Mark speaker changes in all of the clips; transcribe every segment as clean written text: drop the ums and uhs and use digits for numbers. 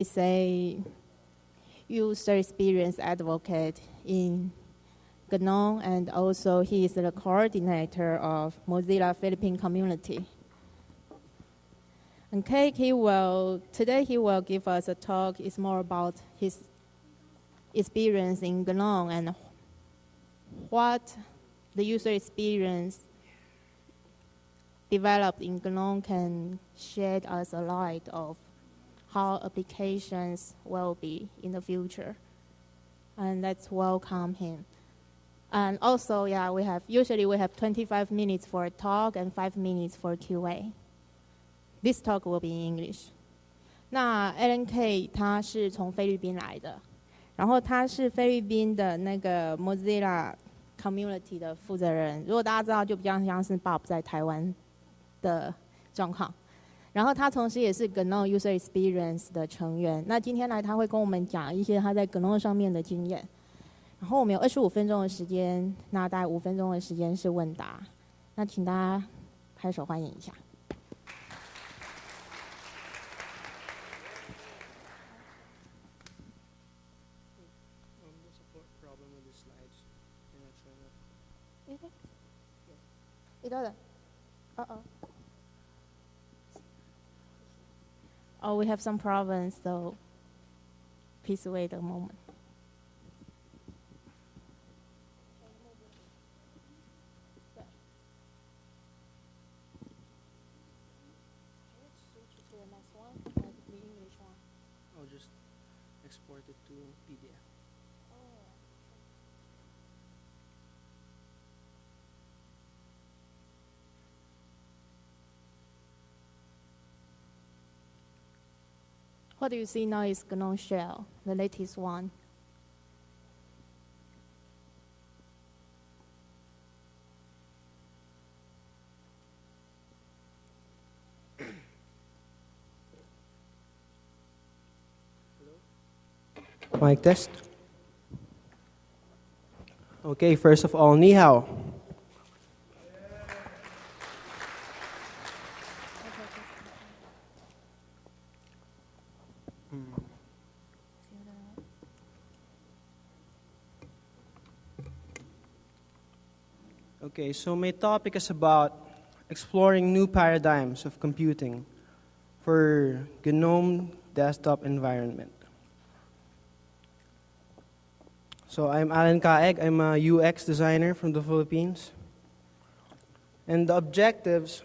Speaker 1: is a user experience advocate in GNOME, and also he is the coordinator of Mozilla Philippine community. Okay, today he will give us a talk. It's more about his experience in GNOME and what the user experience developed in GNOME can shed us a light of how applications will be in the future. And let's welcome him. And also, usually we have 25 minutes for a talk and 5 minutes for QA. This talk will be in English. 那 Alan Kay 他是从菲律宾来的，然后他是菲律宾的那个 Mozilla Community 的负责人。如果大家知道，就比较像是 Bob 在台湾的状况。然后他同时也是 GNOME User Experience 的成员。那今天来他会跟我们讲一些他在 GNOME 上面的经验。然后我们有25分钟的时间，那大概5分钟的时间是问答。那请大家拍手欢迎一下。It doesn't. Oh, we have some problems, so please wait a moment.
Speaker 2: I'll just export it to PDF.
Speaker 1: What do you see now is GNOME Shell, the latest one.
Speaker 2: Mic test. Okay, first of all, ni hao. Okay, so my topic is about exploring new paradigms of computing for GNOME desktop environment. So I'm Alan Kaeg. I'm a UX designer from the Philippines. And the objectives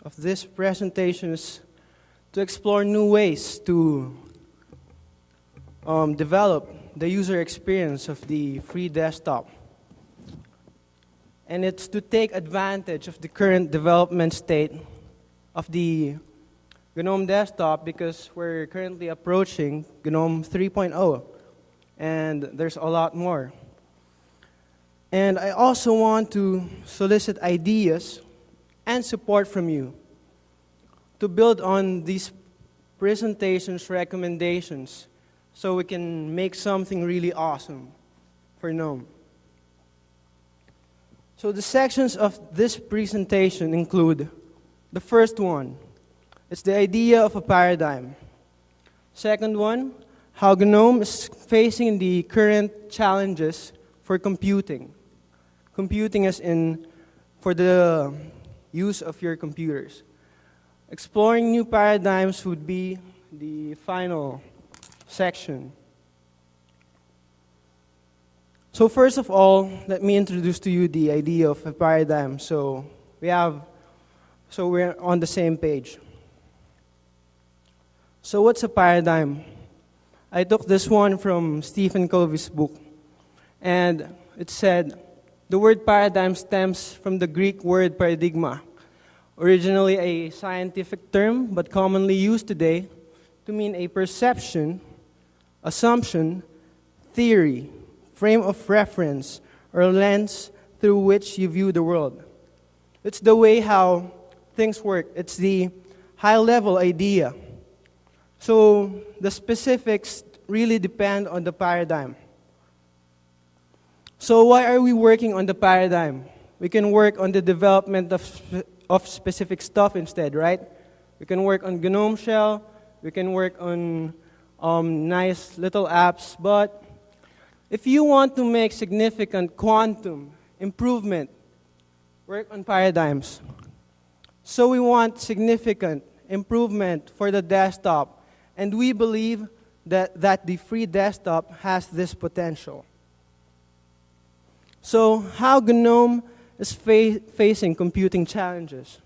Speaker 2: of this presentation is to explore new ways to develop the user experience of the free desktop. And it's to take advantage of the current development state of the GNOME desktop because we're currently approaching GNOME 3.0. And there's a lot more. And I also want to solicit ideas and support from you to build on these presentations, recommendations, so we can make something really awesome for GNOME. So the sections of this presentation include the first one, it's the idea of a paradigm. Second one, how GNOME is facing the current challenges for computing. Computing as in for the use of your computers. Exploring new paradigms would be the final section. So first of all, let me introduce to you the idea of a paradigm. So we're on the same page. So what's a paradigm? I took this one from Stephen Covey's book, and it said, the word paradigm stems from the Greek word paradigma, originally a scientific term, but commonly used today to mean a perception, assumption, theory, frame of reference, or lens through which you view the world. It's the way how things work. It's the high-level idea. So the specifics really depend on the paradigm. So why are we working on the paradigm? We can work on the development of specific stuff instead, right? We can work on GNOME Shell. We can work on nice little apps, but if you want to make significant quantum improvement, work on paradigms. So we want significant improvement for the desktop, and we believe that the free desktop has this potential. So how GNOME is facing computing challenges?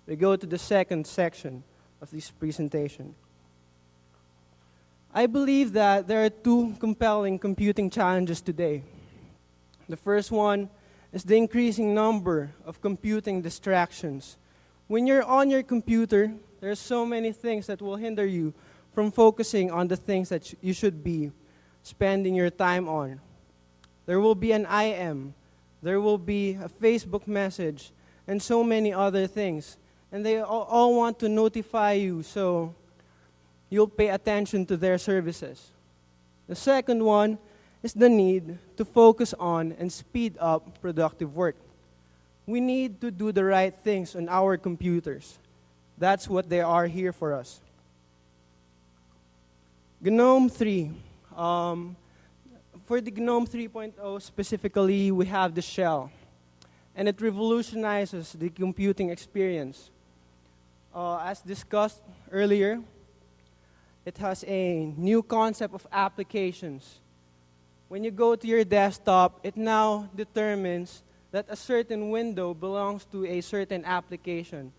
Speaker 2: We go to the second section of this presentation. I believe that there are two compelling computing challenges today. The first one is the increasing number of computing distractions. When you're on your computer, there are so many things that will hinder you from focusing on the things that you should be spending your time on. There will be an IM, there will be a Facebook message, and so many other things. And they all want to notify you, so you'll pay attention to their services. The second one is the need to focus on and speed up productive work. We need to do the right things on our computers. That's what they are here for us. GNOME 3. For the GNOME 3.0 specifically, we have the shell. And it revolutionizes the computing experience. As discussed earlier, it has a new concept of applications. When you go to your desktop, it now determines that a certain window belongs to a certain application.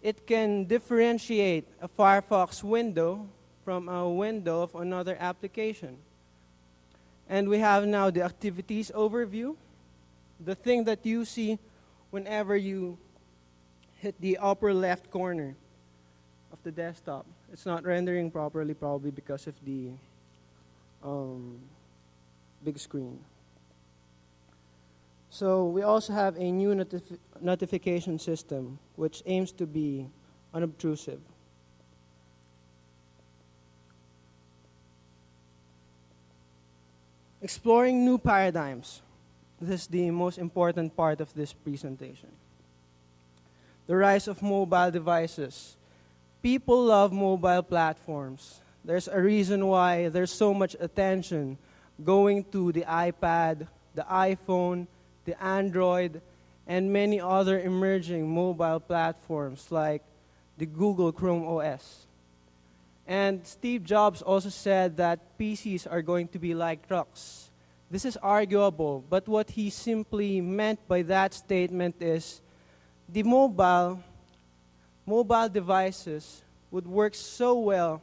Speaker 2: It can differentiate a Firefox window from a window of another application. And we have now the activities overview, the thing that you see whenever you hit the upper left corner of the desktop. It's not rendering properly, probably because of the big screen. So we also have a new notification system, which aims to be unobtrusive. Exploring new paradigms. This is the most important part of this presentation. The rise of mobile devices. People love mobile platforms. There's a reason why there's so much attention going to the iPad, the iPhone, the Android, and many other emerging mobile platforms like the Google Chrome OS. And Steve Jobs also said that PCs are going to be like trucks. This is arguable, but what he simply meant by that statement is the mobile devices would work so well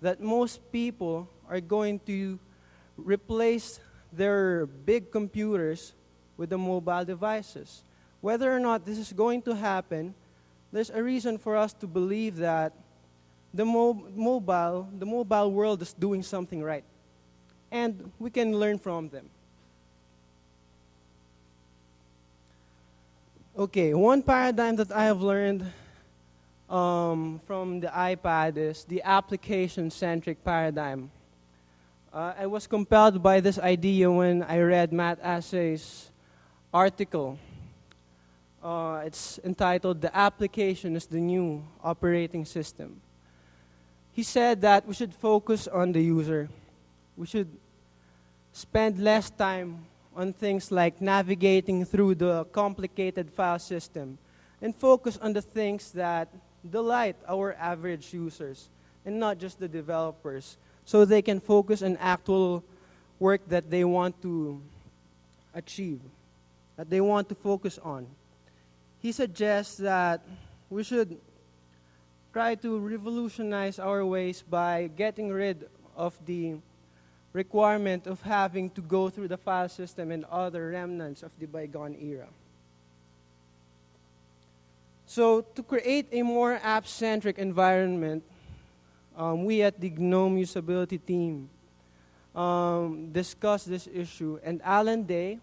Speaker 2: that most people are going to replace their big computers with the mobile devices. Whether or not this is going to happen, there's a reason for us to believe that the mobile world is doing something right. And we can learn from them. Okay, one paradigm that I have learned from the iPad is the application-centric paradigm. I was compelled by this idea when I read Matt Assay's article. It's entitled, "The Application is the New Operating System." He said that we should focus on the user. We should spend less time on things like navigating through the complicated file system and focus on the things that delight our average users and not just the developers, so they can focus on actual work that they want to achieve, that they want to focus on. He suggests that we should try to revolutionize our ways by getting rid of the requirement of having to go through the file system and other remnants of the bygone era. So to create a more app-centric environment, we at the GNOME usability team discussed this issue, and Alan Day,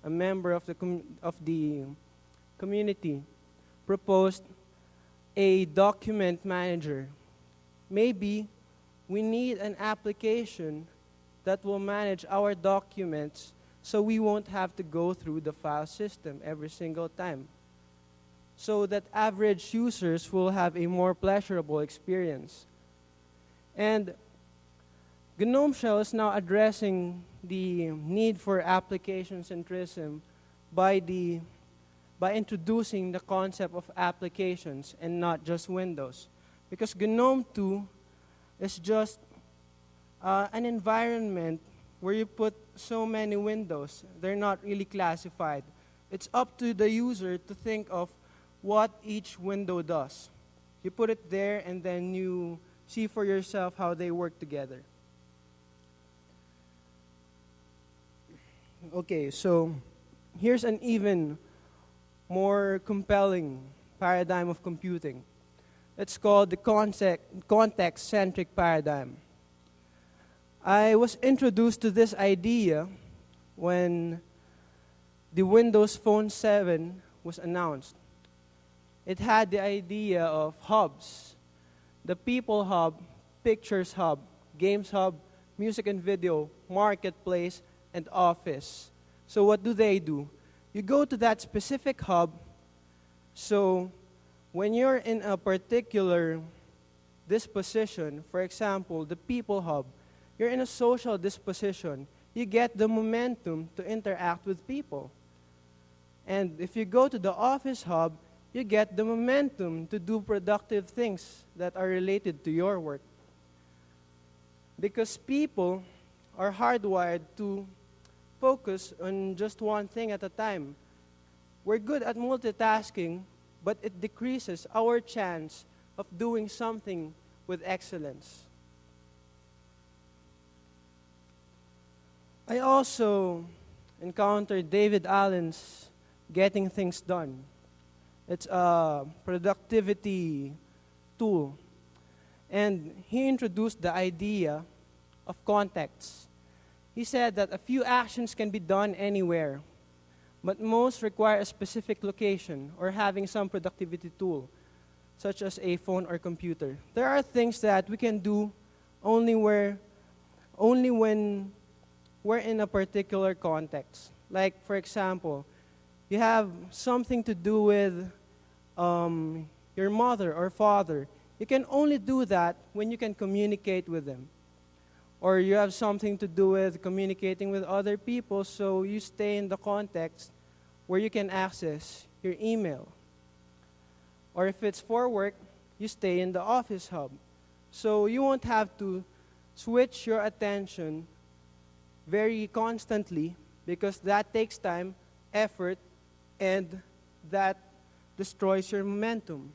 Speaker 2: a member of the community, proposed a document manager. Maybe we need an application that will manage our documents so we won't have to go through the file system every single time, so that average users will have a more pleasurable experience. And GNOME Shell is now addressing the need for application centrism by, by introducing the concept of applications and not just Windows. Because GNOME 2 is just an environment where you put so many windows. They're not really classified. It's up to the user to think of what each window does. You put it there and then you see for yourself how they work together. Okay, so here's an even more compelling paradigm of computing. It's called the context-centric paradigm. I was introduced to this idea when the Windows Phone 7 was announced. It had the idea of hubs: the People Hub, Pictures Hub, Games Hub, Music and Video, Marketplace, and Office. So what do? You go to that specific hub, so when you're in a particular disposition, for example, the People Hub, you're in a social disposition, you get the momentum to interact with people. And if you go to the Office Hub, you get the momentum to do productive things that are related to your work. Because people are hardwired to focus on just one thing at a time. We're good at multitasking, but it decreases our chance of doing something with excellence. I also encountered David Allen's Getting Things Done. It's a productivity tool. And he introduced the idea of context. He said that a few actions can be done anywhere, but most require a specific location or having some productivity tool, such as a phone or computer. There are things that we can do only when we're in a particular context. Like, for example, you have something to do with your mother or father. You can only do that when you can communicate with them. Or you have something to do with communicating with other people, so you stay in the context where you can access your email. Or if it's for work, you stay in the Office Hub. So you won't have to switch your attention very constantly, because that takes time, effort, and that destroys your momentum.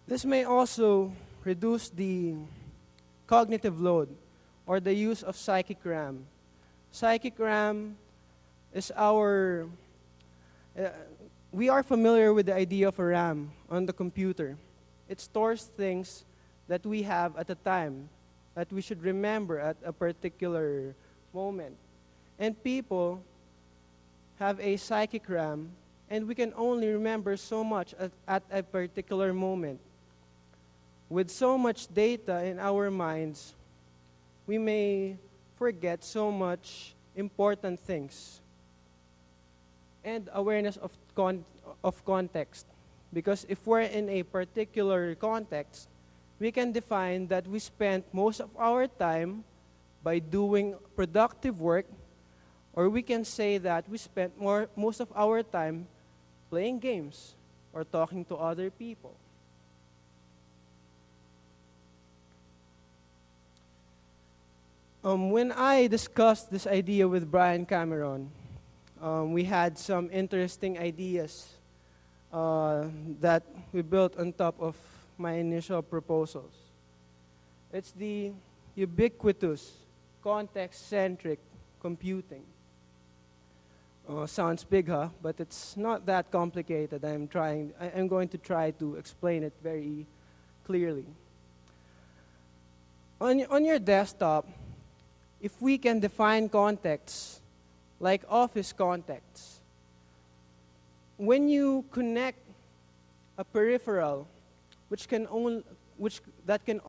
Speaker 2: This may also reduce the cognitive load or the use of psychic RAM. Psychic RAM is we are familiar with the idea of a RAM on the computer. It stores things that we have at a time, that we should remember at a particular moment. And people have a psychic RAM, and we can only remember so much at a particular moment. With so much data in our minds, we may forget so much important things. And awareness of context. Because if we're in a particular context, we can define that we spent most of our time by doing productive work, or we can say that we spent most of our time playing games or talking to other people. When I discussed this idea with Brian Cameron, we had some interesting ideas that we built on top of my initial proposals. It's the ubiquitous, context-centric computing. Sounds big, huh? But it's not that complicated. I'm going to try to explain it very clearly. On your desktop, if we can define contexts like office contexts, when you connect a peripheral that can